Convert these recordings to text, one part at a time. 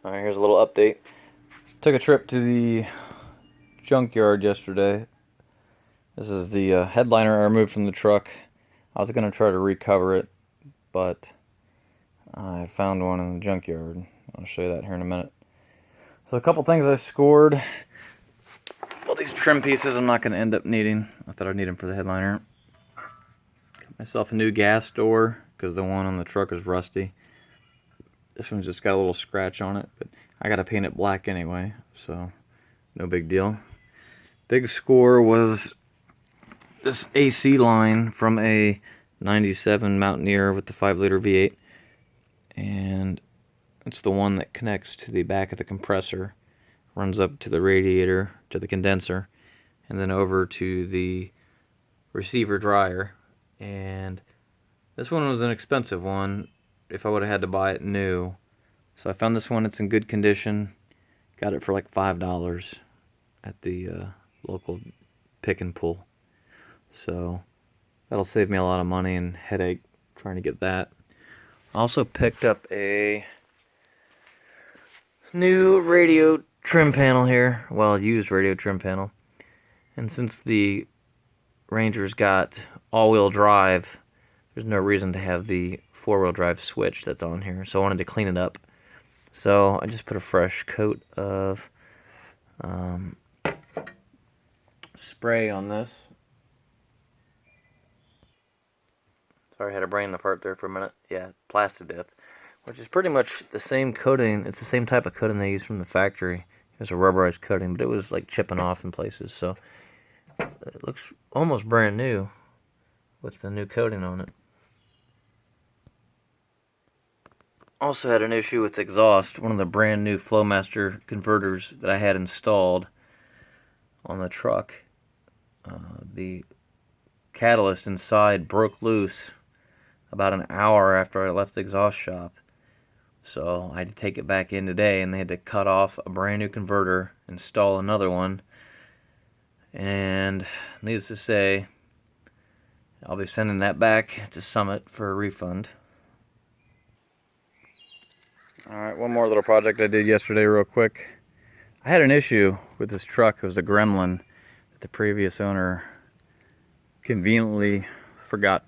Alright, here's a little update. Took a trip to the junkyard yesterday. This is the headliner I removed from the truck. I was going to try to recover it, but I found one in the junkyard. I'll show you that here in a minute. So a couple things I scored. Well, these trim pieces I'm not going to end up needing. I thought I'd need them for the headliner. Got myself a new gas door because the one on the truck is rusty. This one's just got a little scratch on it, but I got to paint it black anyway, so no big deal. Big score was this AC line from a 97 Mountaineer with the 5-liter V8, and it's the one that connects to the back of the compressor, runs up to the radiator, to the condenser, and then over to the receiver dryer. And this one was an expensive one if I would have had to buy it new. So I found this one, it's in good condition. Got it for like $5 at the local pick and pull. So that'll save me a lot of money and headache trying to get that. I also picked up a new radio trim panel here. Well, used radio trim panel. And since the Ranger's got all-wheel drive, there's no reason to have the four-wheel drive switch that's on here. So I wanted to clean it up. So I just put a fresh coat of spray on this. Sorry, I had a brain in the part there for a minute. Yeah, Plastidip, which is pretty much the same coating. It's the same type of coating they use from the factory. It was a rubberized coating, but it was like chipping off in places. So it looks almost brand new with the new coating on it. Also had an issue with exhaust. One of the brand new Flowmaster converters that I had installed on the truck, the catalyst inside broke loose about an hour after I left the exhaust shop. So I had to take it back in today, and they had to cut off a brand new converter, install another one, and needless to say, I'll be sending that back to Summit for a refund. Alright, one more little project I did yesterday real quick. I had an issue with this truck. It was a Gremlin that the previous owner conveniently forgot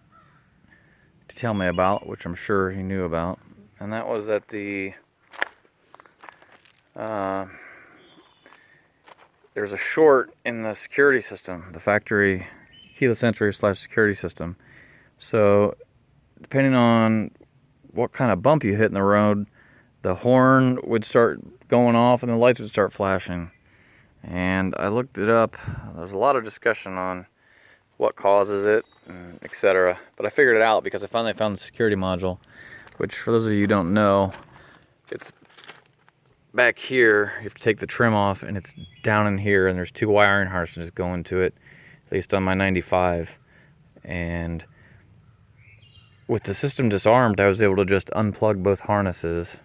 to tell me about, which I'm sure he knew about. And that was that there's a short in the security system, the factory keyless entry / security system. So depending on what kind of bump you hit in the road, the horn would start going off and the lights would start flashing. And I looked it up. There's a lot of discussion on what causes it, etc. But I figured it out because I finally found the security module, which for those of you who don't know, it's back here. You have to take the trim off, and it's down in here, and there's 2 wiring harnesses going to it, at least on my 95. And with the system disarmed, I was able to just unplug both harnesses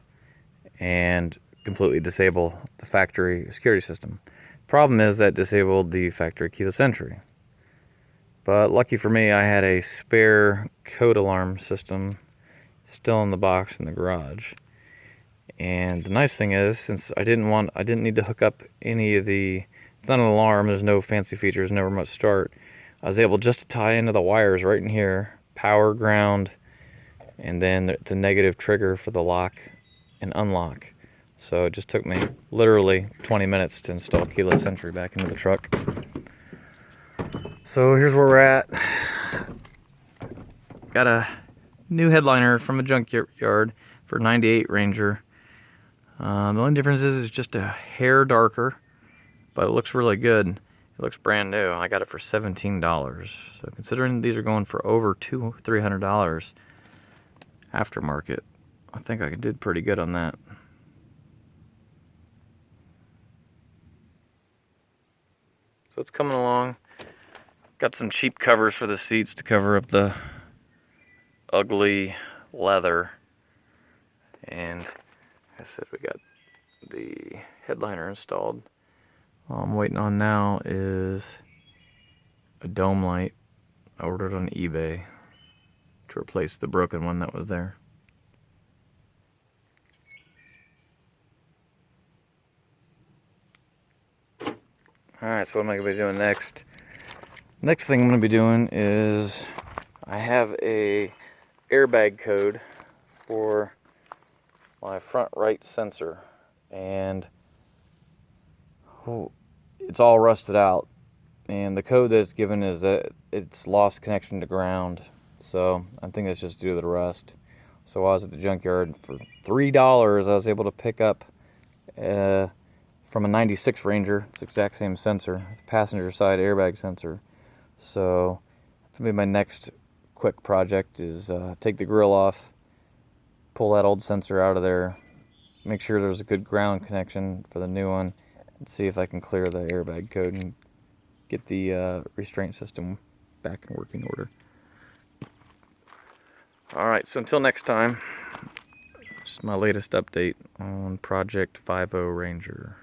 and completely disable the factory security system. Problem is that disabled the factory keyless entry. But lucky for me, I had a spare code alarm system still in the box in the garage. And the nice thing is, since I didn't need to hook up any of the, it's not an alarm, there's no fancy features, no remote start. I was able just to tie into the wires right in here, power, ground, and then it's a negative trigger for the lock and unlock. So it just took me literally 20 minutes to install keyless entry back into the truck. So here's where we're at. Got a new headliner from a junkyard for 98 Ranger. The only difference is it's just a hair darker, but it looks really good. It looks brand new. I got it for $17. So considering these are going for over $300 aftermarket, I think I did pretty good on that. So it's coming along. Got some cheap covers for the seats to cover up the ugly leather. And like I said, we got the headliner installed. All I'm waiting on now is a dome light I ordered on eBay to replace the broken one that was there. Alright, so what am I going to be doing next? Next thing I'm going to be doing is I have a airbag code for my front right sensor, and it's all rusted out, and the code that it's given is that it's lost connection to ground, so I think that's just due to the rust. So while I was at the junkyard for $3, I was able to pick up from a 96 Ranger. It's the exact same sensor, passenger side airbag sensor. So it's gonna be my next quick project is take the grill off, pull that old sensor out of there, make sure there's a good ground connection for the new one, and see if I can clear the airbag code and get the restraint system back in working order. Alright, so until next time, just my latest update on Project 50 Ranger.